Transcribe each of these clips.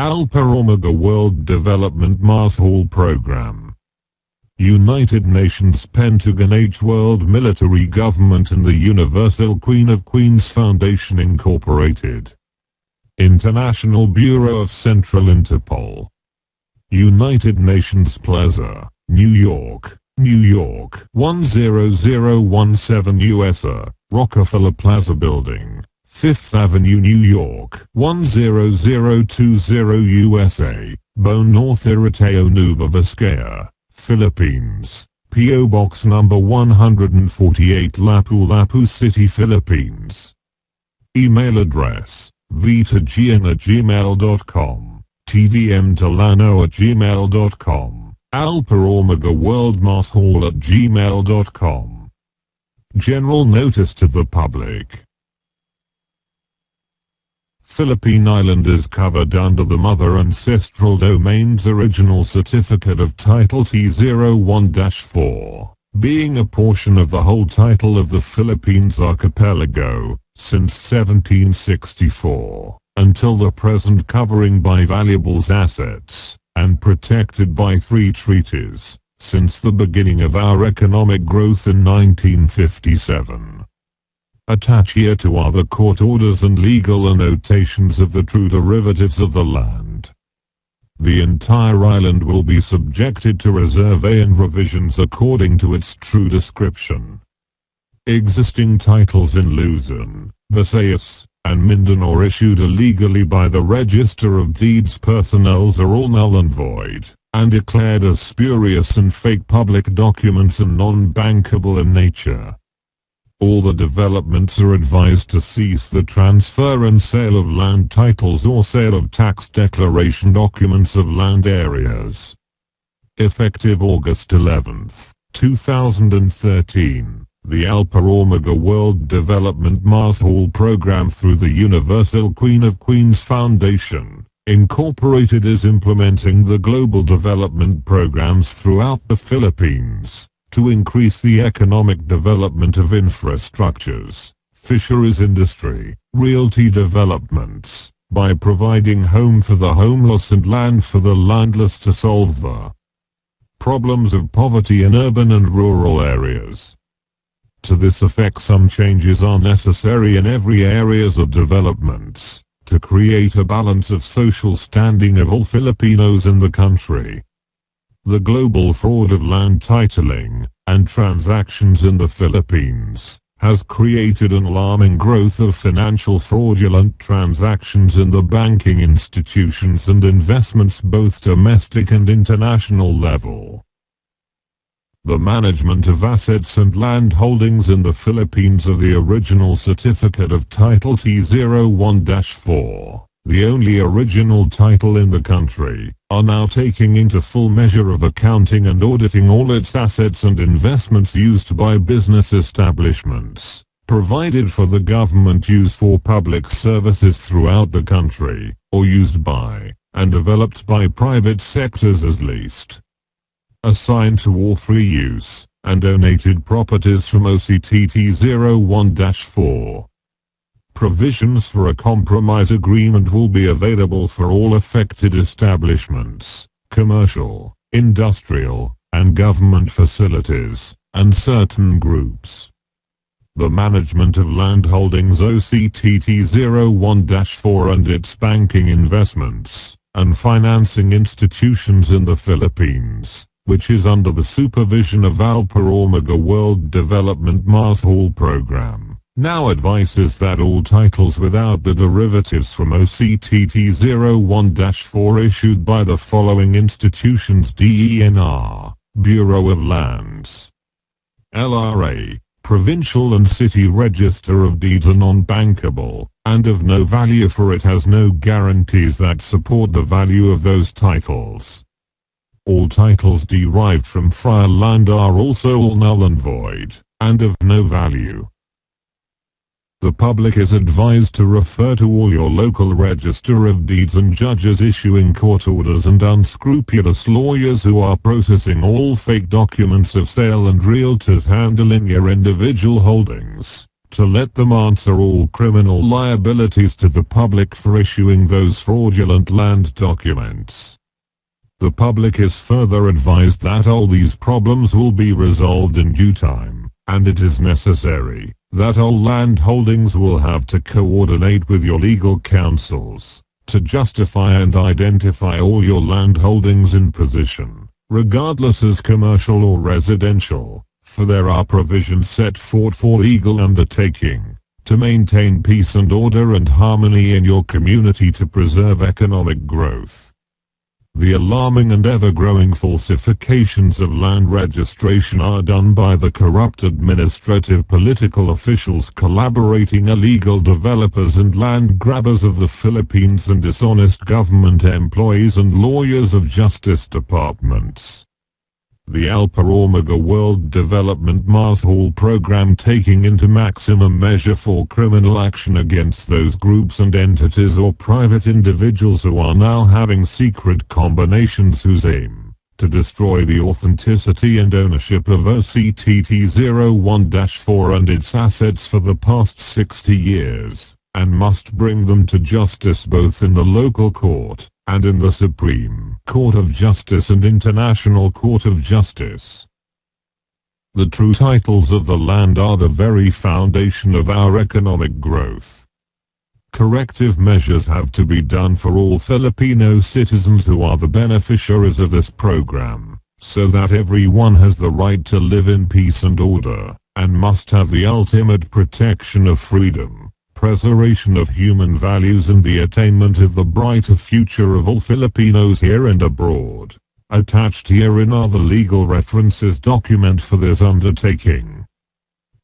Alpha Omega World Development Mars Hall Program. United Nations Pentagon H World Military Government and the Universal Queen of Queens Foundation Incorporated. International Bureau of Central Interpol. United Nations Plaza, New York, New York 10017 USA, Rockefeller Plaza Building, 5th Avenue, New York 10020 USA, Bone North Iriteo Nueva Vizcaya, Philippines. P.O. Box number 148, Lapu-Lapu City, Philippines. Email address, vitagn@gmail.com, tvmtalano@gmail.com, Alpha Omega World Mars Hall @gmail.com. General notice to the public. Philippine Island is covered under the Mother Ancestral Domain's original Certificate of Title T01-4, being a portion of the whole title of the Philippines archipelago, since 1764, until the present, covering by valuables assets, and protected by 3 treaties, since the beginning of our economic growth in 1957. Attach here to other court orders and legal annotations of the true derivatives of the land. The entire island will be subjected to Reserve A and revisions according to its true description. Existing titles in Luzon, Visayas, and Mindanao issued illegally by the Register of Deeds personnels are all null and void, and declared as spurious and fake public documents and non-bankable in nature. All the developments are advised to cease the transfer and sale of land titles or sale of tax declaration documents of land areas. Effective August 11, 2013, the Alpha Omega World Development Mars Hall Program through the Universal Queen of Queens Foundation, Incorporated, is implementing the global development programs throughout the Philippines to increase the economic development of infrastructures, fisheries industry, realty developments, by providing home for the homeless and land for the landless to solve the problems of poverty in urban and rural areas. To this effect, some changes are necessary in every areas of developments, to create a balance of social standing of all Filipinos in the country. The global fraud of land titling and transactions in the Philippines has created an alarming growth of financial fraudulent transactions in the banking institutions and investments, both domestic and international level. The management of assets and land holdings in the Philippines of the original Certificate of Title T01-4, the only original title in the country, are now taking into full measure of accounting and auditing all its assets and investments used by business establishments, provided for the government use for public services throughout the country, or used by, and developed by private sectors as leased, assigned to or free use, and donated properties from O.C.T T01-4. Provisions for a compromise agreement will be available for all affected establishments, commercial, industrial, and government facilities, and certain groups. The management of land holdings O.C.T T01-4 and its banking investments, and financing institutions in the Philippines, which is under the supervision of Alpha Omega World Development Mars Hall Program, now advises that all titles without the derivatives from O.C.T T01-4 issued by the following institutions: DENR, Bureau of Lands, LRA, Provincial and City Register of Deeds, are non-bankable, and of no value, for it has no guarantees that support the value of those titles. All titles derived from friar land are also all null and void, and of no value. The public is advised to refer to all your local register of deeds and judges issuing court orders and unscrupulous lawyers who are processing all fake documents of sale and realtors handling your individual holdings, to let them answer all criminal liabilities to the public for issuing those fraudulent land documents. The public is further advised that all these problems will be resolved in due time, and it is necessary that all land holdings will have to coordinate with your legal counsels to justify and identify all your land holdings in position, regardless as commercial or residential, for there are provisions set forth for legal undertaking to maintain peace and order and harmony in your community to preserve economic growth. The alarming and ever-growing falsifications of land registration are done by the corrupt administrative political officials collaborating illegal developers and land grabbers of the Philippines and dishonest government employees and lawyers of justice departments. The Alpha Omega World Development Mars Hall program taking into maximum measure for criminal action against those groups and entities or private individuals who are now having secret combinations whose aim to destroy the authenticity and ownership of O.C.T. 01-4 and its assets for the past 60 years, and must bring them to justice both in the local court and in the Supreme Court of Justice and International Court of Justice. The true titles of the land are the very foundation of our economic growth. Corrective measures have to be done for all Filipino citizens who are the beneficiaries of this program, so that everyone has the right to live in peace and order, and must have the ultimate protection of freedom, preservation of human values and the attainment of the brighter future of all Filipinos here and abroad. Attached herein are the legal references document for this undertaking.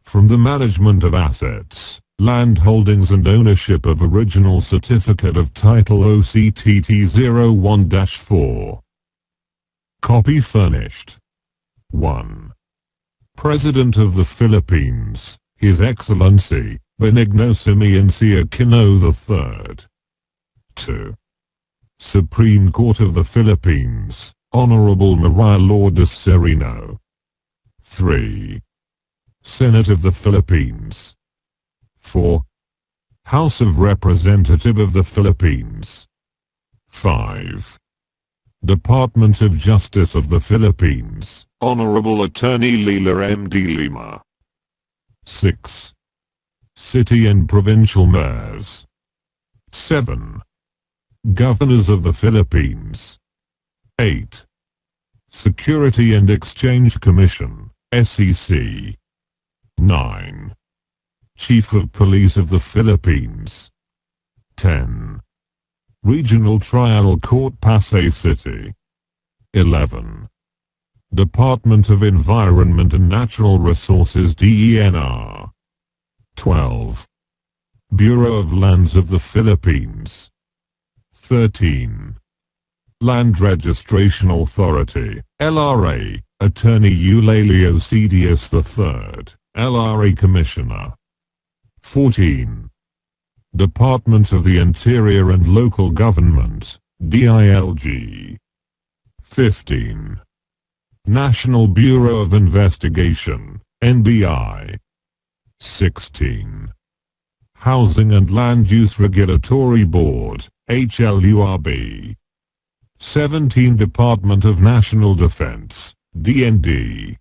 From the management of assets, land holdings and ownership of original certificate of title O.C.T. 01-4. Copy furnished. 1. President of the Philippines, His Excellency Benigno Simeon C. Aquino III. 2. Supreme Court of the Philippines, Honorable Maria Lourdes Sereno. 3. Senate of the Philippines. 4. House of Representative of the Philippines. 5. Department of Justice of the Philippines, Honorable Attorney Lila M. D. Lima. 6. City and Provincial Mayors. 7. Governors of the Philippines. 8. Security and Exchange Commission, SEC. 9. Chief of Police of the Philippines. 10. Regional Trial Court Pasay City. 11. Department of Environment and Natural Resources DENR. 12. Bureau of Lands of the Philippines. 13. Land Registration Authority, LRA, Attorney Eulalio Cedius III, LRA Commissioner. 14. Department of the Interior and Local Government, DILG. 15. National Bureau of Investigation, NBI. 16. Housing and Land Use Regulatory Board, HLURB. 17. Department of National Defense, DND.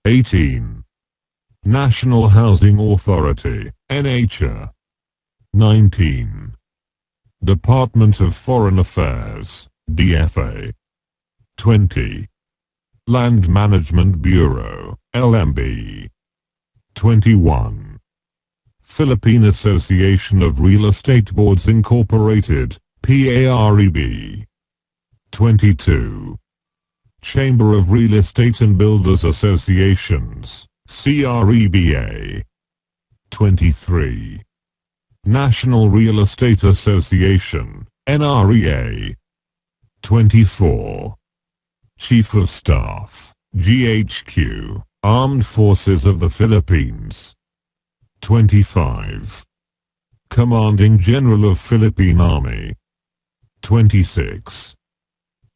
18. National Housing Authority, NHA. 19. Department of Foreign Affairs, DFA. 20. Land Management Bureau, LMB. 21. Philippine Association of Real Estate Boards Incorporated, PAREB. 22. Chamber of Real Estate and Builders Associations, CREBA. 23. National Real Estate Association, NREA. 24. Chief of Staff, GHQ, Armed Forces of the Philippines. 25. Commanding General of Philippine Army. 26.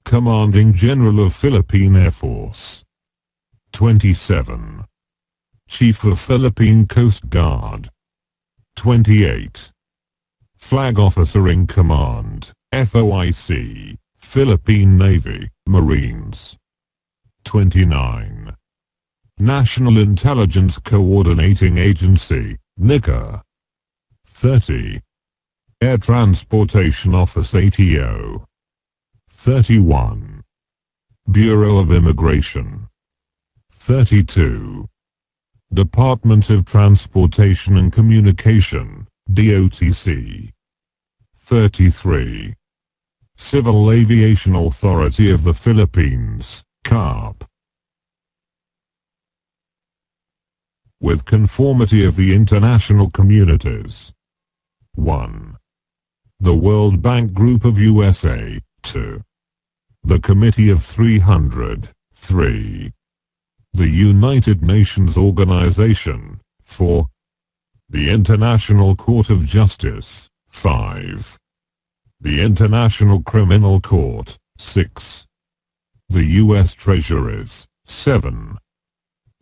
Commanding General of Philippine Air Force. 27. Chief of Philippine Coast Guard. 28. Flag Officer in Command, FOIC, Philippine Navy, Marines. 29. National Intelligence Coordinating Agency, NICA. 30. Air Transportation Office ATO. 31. Bureau of Immigration. 32. Department of Transportation and Communication, DOTC. 33. Civil Aviation Authority of the Philippines, CARP. With conformity of the international communities. 1. The World Bank Group of USA, 2. The Committee of 300, 3. The United Nations Organization, 4. The International Court of Justice, 5. The International Criminal Court, 6. The U.S. Treasuries, 7.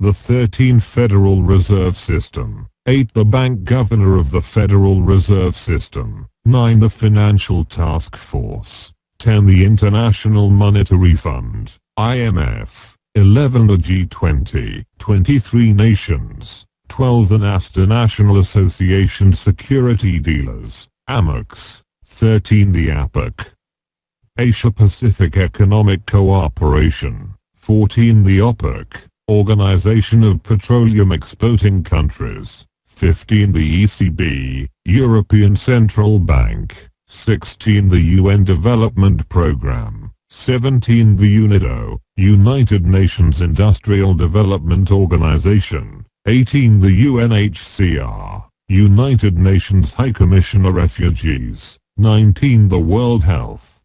The 13th Federal Reserve System, 8. The Bank Governor of the Federal Reserve System, 9. The Financial Task Force, 10. The International Monetary Fund, IMF, 11. The G20, 23 nations, 12. The NASDAQ National Association Security Dealers, AMEX, 13. The APEC, Asia-Pacific Economic Cooperation, 14. The OPEC, Organization of Petroleum Exporting Countries, 15. The ECB, European Central Bank, 16. The UN Development Programme, 17. The UNIDO, United Nations Industrial Development Organization, 18. The UNHCR, United Nations High Commissioner Refugees, 19. The World Health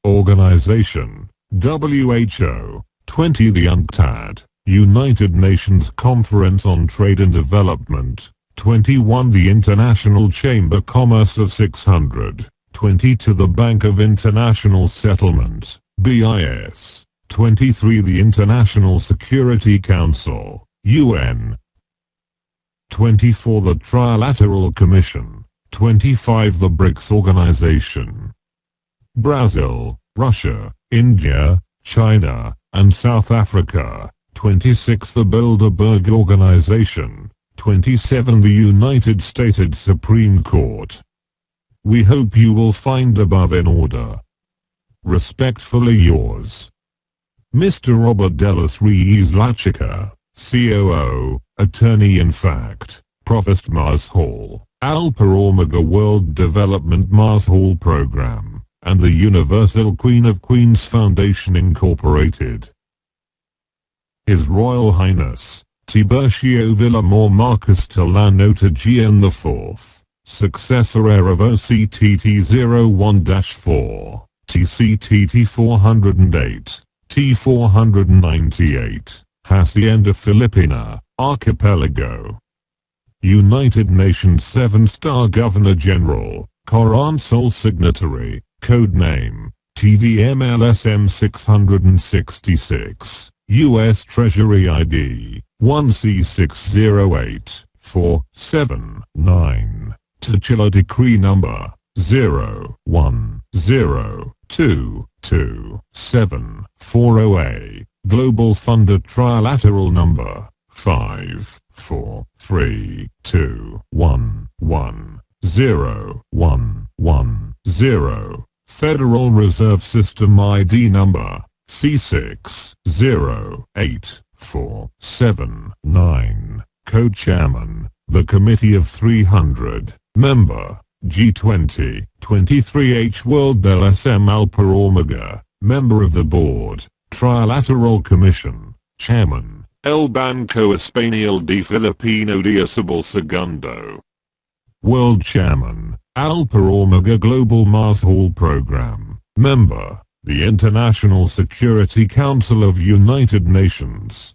Organization, WHO, 20. The UNCTAD, United Nations Conference on Trade and Development, 21. The International Chamber Commerce of 600, 22. The Bank of International Settlement, BIS, 23. The International Security Council, UN, 24. The Trilateral Commission, 25. The BRICS Organization, Brazil, Russia, India, China, and South Africa, 26. The Bilderberg Organization, 27. The United States Supreme Court. We hope you will find above in order. Respectfully yours, Mr. Robert Delos Ruiz Lachica, COO, Attorney in Fact, Provost Mars Hall, Alpha Omega World Development Mars Hall Program, and the Universal Queen of Queens Foundation Incorporated. His Royal Highness, Tiburcio Villamor Marcos Tilano Gian IV, Successor Heir of O.C.T. 01-4, TCTT 408, T498, Hacienda Filipina, Archipelago. United Nations 7-star Governor General, KORAN sole signatory, code name, TVMLSM 666. U.S. Treasury ID, 1C608479, Titular Decree Number, 01022740A, Global Funder Trilateral Number, 54321101110, Federal Reserve System ID Number, C6084779, Co-Chairman, the Committee of 300, Member, G20, 23H World LSM Alpha Omega, Member of the Board, Trilateral Commission, Chairman, El Banco Español de Filipino de Isabel Segundo. World Chairman, Alpha Omega Global Mars Hall Program, Member, the International Security Council of United Nations,